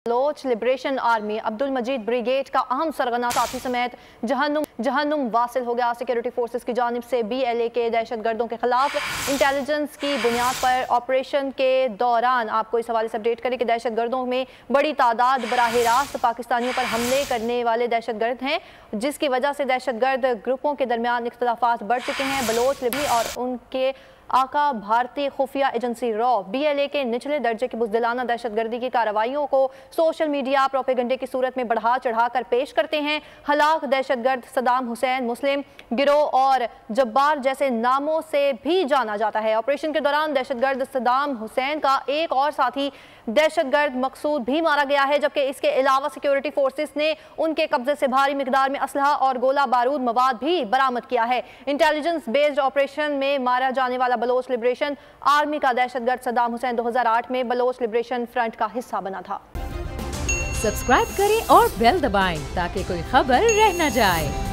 Bloch liberation army Abdul मजीद brigade का अहम सरगना साथी समेत जहन्नुम वासिल हो गया। सिक्योरिटी फोर्सेस की जानिब से BLA के दहशतगर्दों के खिलाफ इंटेलिजेंस की बुनियाद पर ऑपरेशन के दौरान आपको इस हवाले से अपडेट करें कि दहशतगर्दों में बड़ी तादाद बराह रास्त पाकिस्तानियों पर हमले करने वाले दहशतगर्द हैं, जिसकी वजह से दहशतगर्द ग्रुपों के दरमियान इख्तलाफात बढ़ चुके हैं। बलोच लिबरेशन और उनके आका भारतीय खुफिया एजेंसी रॉ BLA के निचले दर्जे की बुज़दिलाना दहशतगर्दी की कार्रवाइयों को सोशल मीडिया प्रोपेगेंडे की सूरत में बढ़ा चढ़ा कर पेश करते हैं। हलाक दहशतगर्द सदाम हुसैन मुस्लिम गिरोह और जब्बार जैसे नामों से भी जाना जाता है। ऑपरेशन के दौरान दहशतगर्द सदाम हुसैन का एक और साथी दहशतगर्द मकसूद भी मारा गया है, जबकि इसके अलावा सिक्योरिटी फोर्सेस ने उनके कब्जे से भारी मिकदार में असलहा और गोला बारूद मवाद भी बरामद किया है। इंटेलिजेंस बेस्ड ऑपरेशन में मारा जाने वाला बलोच लिबरेशन आर्मी का दहशतगर्द सदाम हुसैन 2008 में बलोच लिबरेशन फ्रंट का हिस्सा बना था। सब्सक्राइब करें और बेल दबाएं ताकि कोई खबर रह न जाए।